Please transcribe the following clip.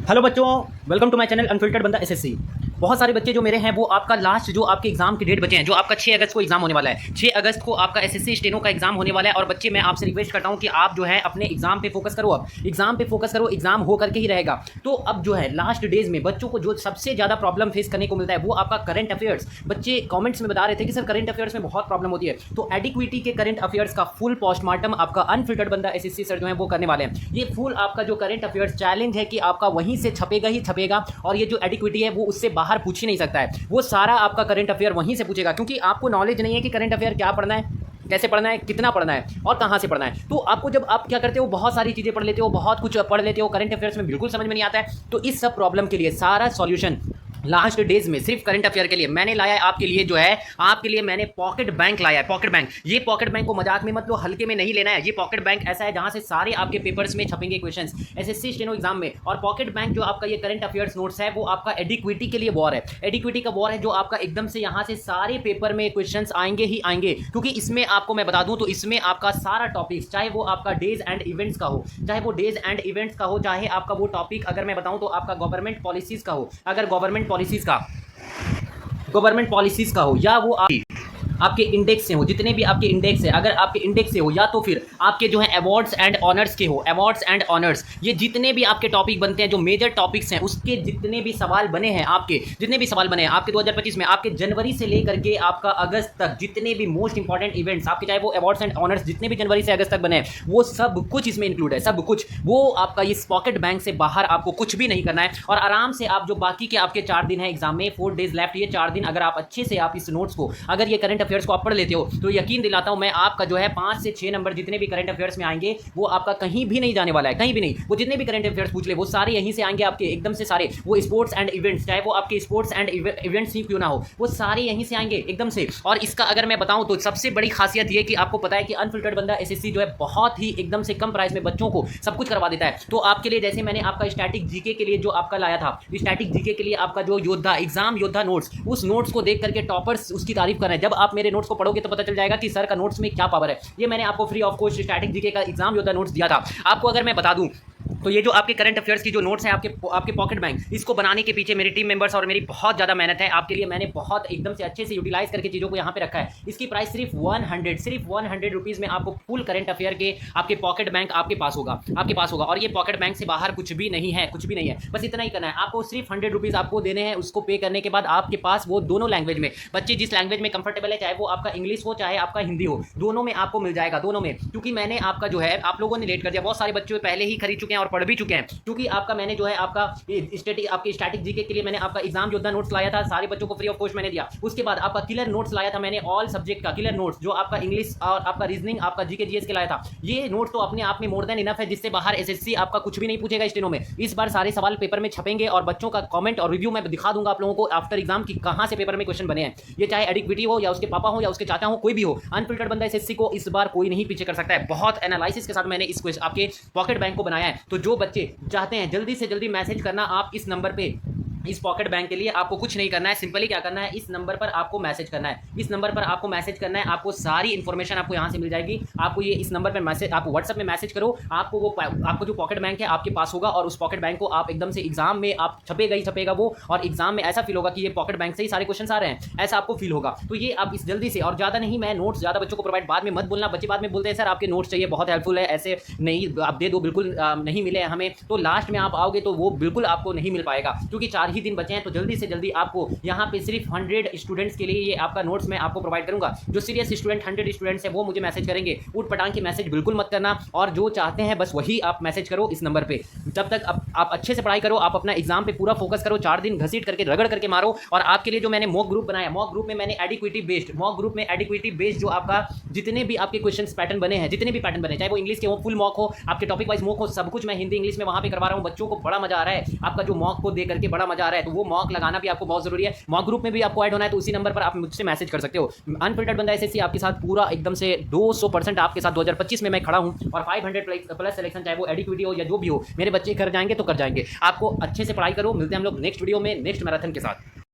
Hello बच्चों, welcome to my channel unfiltered बंदा SSC. बहुत सारे बच्चे जो मेरे हैं वो आपका लास्ट जो आपके एग्जाम की डेट बचे हैं, जो आपका 6 अगस्त को एग्जाम होने वाला है। 6 अगस्त को आपका एसएससी स्टेनो का एग्जाम होने वाला है। और बच्चे मैं आपसे रिक्वेस्ट करता हूं कि आप जो है अपने एग्जाम पे फोकस करो। अब एग्जाम पे फोकस करो, एग्जाम हो करके ही रहेगा। तो अब जो है लास्ट डेज में बच्चों को जो सबसे ज़्यादा प्रॉब्लम फेस करने को मिलता है वो आपका करंट अफेयर्स। बच्चे कॉमेंट्स में बता रहे थे कि सर करंट अफेयर्स में बहुत प्रॉब्लम होती है। तो एडिक्विटी के करंट अफेयर्स का फुल पोस्टमार्टम आपका अनफिल्टर्ड बंदा एसएससी सर जो है वो करने वाले हैं। ये फुल आपका जो करंट अफेयर्स चैलेंज है कि आपका वहीं से छपेगा ही छपेगा। और ये जो एडिक्विटी है वो उससे बाहर पूछ ही नहीं सकता है। वो सारा आपका करंट अफेयर वहीं से पूछेगा, क्योंकि आपको नॉलेज नहीं है कि करंट अफेयर क्या पढ़ना है, कैसे पढ़ना है, कितना पढ़ना है और कहाँ से पढ़ना है। तो आपको जब आप क्या करते हो, बहुत सारी चीज़ें पढ़ लेते हो, बहुत कुछ पढ़ लेते हो, करंट अफेयर्स में बिल्कुल समझ में नहीं आता है। तो इस सब प्रॉब्लम के लिए सारा सॉल्यूशन लास्ट डेज में सिर्फ करंट अफेयर के लिए मैंने लाया है। आपके लिए जो है, आपके लिए मैंने पॉकेट बैंक लाया है। पॉकेट बैंक, ये पॉकेट बैंक को मजाक में मत लो, हल्के में नहीं लेना है। ये पॉकेट बैंक ऐसा है जहां से सारे आपके पेपर्स में छपेंगे क्वेश्चंस एसएससी स्टेनो एग्जाम में। और पॉकेट बैंक जो आपका ये करंट अफेयर्स नोट्स है वो आपका एडिक्विटी के लिए वॉर है। एडिक्विटी का वॉर है जो आपका एकदम से यहां से सारे पेपर में क्वेश्चंस आएंगे ही आएंगे। क्योंकि इसमें आपको मैं बता दूं तो इसमें आपका सारा टॉपिक, चाहे वो आपका डेज एंड इवेंट्स का हो, चाहे वो डेज एंड इवेंट्स का हो, चाहे आपका वो टॉपिक अगर मैं बताऊं तो आपका गवर्नमेंट पॉलिसीज का हो, अगर गवर्नमेंट पॉलिसीज का हो, या वो आपके इंडेक्स से हो, जितने भी आपके इंडेक्स है, अगर आपके इंडेक्स से हो, या तो फिर आपके जो है अवार्ड्स एंड ऑनर्स के हो, अवार्ड्स एंड ऑनर्स, ये जितने भी आपके टॉपिक बनते हैं, जो मेजर टॉपिक्स हैं, उसके जितने भी सवाल बने हैं आपके, जितने भी सवाल बने हैं आपके 2025 में, आपके जनवरी से लेकर के आपका अगस्त तक, जितने भी मोस्ट इंपॉर्टेंट इवेंट्स आपके, चाहे वो अवार्ड्स एंड ऑनर्स जितने भी जनवरी से अगस्त तक बने हैं, वो सब कुछ इसमें इंक्लूड है, सब कुछ। वो आपका इस पॉकेट बैंक से बाहर आपको कुछ भी नहीं करना है। और आराम से आप जो बाकी के आपके 4 दिन है एग्जाम में, 4 डेज लेफ्ट, ये 4 दिन अगर आप अच्छे से आप इस नोट्स को, अगर ये करंट अफेयर्स को आप पढ़ लेते हो तो यकीन दिलाता हूं मैं, आपका जो है 5 से 6 नंबर जितने भी करंट अफेयर्स में आएंगे वो आपका कहीं भी नहीं जाने वाला है, कहीं भी नहीं। वो जितने भी करंट अफेयर्स पूछ ले वो सारे यहीं से आएंगे आपके, एकदम से सारे। वो स्पोर्ट्स एंड इवेंट्स, चाहे वो आपके स्पोर्ट्स एंड इवेंट्स ही क्यों ना हो, वो सारे यहीं से आएंगे एकदम से। और इसका अगर मैं बताऊं तो सबसे बड़ी खासियत ये कि आपको पता है कि अनफिल्टर्ड बंदा एसएससी जो है बहुत ही एकदम से कम प्राइस में बच्चों को सब कुछ करवा देता है। तो आपके लिए जैसे मैंने आपका स्टैटिक जीके के लिए जो आपका लाया था, स्टैटिक जीके के लिए आपका जो योद्धा एग्जाम योद्धा नोट्स, उस नोट्स को देख करके टॉपर्स उसकी तारीफ कर रहे हैं। जब आप मेरे नोट्स को पढ़ोगे तो पता चल जाएगा कि सर का नोट्स में क्या पावर है। ये मैंने आपको free of cost static GK का एग्जाम योद्धा नोट्स दिया था। आपको अगर मैं बता दूं तो ये जो आपके करंट अफेयर्स की जो नोट्स है आपके पॉकेट बैंक, इसको बनाने के पीछे मेरी टीम मेंबर्स और मेरी बहुत ज़्यादा मेहनत है। आपके लिए मैंने बहुत एकदम से अच्छे से यूटिलाइज करके चीज़ों को यहाँ पे रखा है। इसकी प्राइस सिर्फ 100 रुपीज़ में आपको फुल करंट अफेयर के आपके पॉकेट बैंक आपके पास होगा। और ये पॉकेट बैंक से बाहर कुछ भी नहीं है, कुछ भी नहीं है। बस इतना ही करना है आपको, सिर्फ 100 रुपीज़ आपको देने हैं। उसको पे करने के बाद आपके पास वो दोनों लैंग्वेज में, बच्चे जिस लैंग्वेज में कंफर्टेबल है, चाहे वो आपका इंग्लिश हो चाहे आपका हिंदी हो, दोनों में आपको मिल जाएगा, दोनों में। क्योंकि मैंने आपका जो है, आप लोगों ने लेट कर दिया, बहुत सारे बच्चे पहले ही खरीद चुके हैं और पढ़ भी चुके हैं। क्योंकि आपका मैंने जो है आपका आपके स्टैटिक जीके के लिए मैंने आपका एग्जाम योद्धा नोट्स लाया था, सारे बच्चों को फ्री ऑफ कॉस्ट मैंने दिया। उसके बाद आपका किलर नोट्स लाया था मैंने, ऑल सब्जेक्ट का किलर नोट्स, जो आपका इंग्लिश और आपका रीजनिंग, आपका जीके जीएस के लाया था। ये नोट्स तो अपने आप में मोर देन इनफ है, जिससे बाहर एसएससी आपका कुछ भी नहीं पूछेगा स्टेनो में। इस बार सारे सवाल पेपर में छपेंगे और बच्चों का कमेंट और रिव्यू मैं दिखा दूंगा आप लोगों को आफ्टर एग्जाम की कहां से पेपर में क्वेश्चन बने हैं। ये चाहे एडिक्विटी हो या उसके पापा हो या उसके चाचा हो, कोई भी हो, अनफिल्टर्ड बंदा एसएससी को इस बार कोई नहीं पीछे कर सकता है। बहुत एनालिसिस के साथ मैंने इस आपके पॉकेट बैंक को बनाया है। तो जो बच्चे चाहते हैं जल्दी से जल्दी मैसेज करना आप इस नंबर पे, इस पॉकेट बैंक के लिए आपको कुछ नहीं करना है। सिंपली क्या करना है, इस नंबर पर आपको मैसेज करना है, इस नंबर पर आपको मैसेज करना है। आपको सारी इन्फॉर्मेशन आपको यहाँ से मिल जाएगी। आपको ये इस नंबर पर मैसेज, आपको व्हाट्सएप में मैसेज करो, आपको जो पॉकेट बैंक है आपके पास होगा। और उस पॉकेट बैंक को आप एकदम से एग्जाम में आप छपेगा ही छपेगा वो, और एग्जाम में ऐसा फील होगा कि ये पॉकेट बैंक से ही सारे क्वेश्चन आ रहे हैं, ऐसा आपको फील होगा। तो ये आप इस जल्दी से, और ज़्यादा नहीं, मैं नोट्स ज़्यादा बच्चों को प्रोवाइड बाद में मत बोलना। बच्चे बाद में बोलते हैं सर आपके नोट्स चाहिए, बहुत हेल्पफुल है, ऐसे नहीं आप दे दो, बिल्कुल नहीं मिले हमें। तो लास्ट में आप आओगे तो वो बिल्कुल आपको नहीं मिल पाएगा, क्योंकि 4 ही दिन बचे हैं। तो जल्दी से जल्दी आपको यहाँ पे सिर्फ 100 स्टूडेंट्स के लिए ये आपका नोट्स मैं आपको प्रोवाइड करूंगा। जो सीरियस स्टूडेंट 100 स्टूडेंट्स है वो मुझे मैसेज करेंगे, उठ पटांग के मैसेज बिल्कुल मत करना। और जो चाहते हैं बस वही आप मैसेज करो इस नंबर पे। तब तक आप अच्छे से पढ़ाई करो, आप अपना एग्जाम पे पूरा फोकस करो, 4 दिन घसीट करके रगड़ करके मारो। और आपके लिए जो मैंने मॉक ग्रुप बनाया, मॉक ग्रुप में मैंने एडिक्विटी बेस्ड जो आपका जितने भी आपके क्वेश्चन पैटर्न बने हैं, जितने भी पैटर्न बने, चाहे वो इंग्लिश के हो, फुल मॉक हो, आपके टॉपिक वाइज मॉक हो, सब कुछ मैं हिंदी इंग्लिश में वहां पे करवा रहा हूँ। बच्चों को बड़ा मजा आ रहा है, आपका जो मॉक को देख करके बड़ा मजा आ रहा है। तो वो मॉक लगाना भी आपको बहुत जरूरी है। मॉक ग्रुप में भी आपको ऐड होना है तो उसी नंबर पर आप मुझसे मैसेज कर सकते हो। अनफिल्टर्ड बंदा एसएससी आपके साथ पूरा एकदम से 200% आपके साथ 2025 में मैं खड़ा हूं। और 500 प्लस सिलेक्शन, चाहे वो एडिक्विटी हो या जो भी हो, मेरे बच्चे कर जाएंगे तो कर जाएंगे। आपको अच्छे से पढ़ाई करो। मिलते हैं हम लोग नेक्स्ट वीडियो में नेक्स्ट मैराथन के साथ।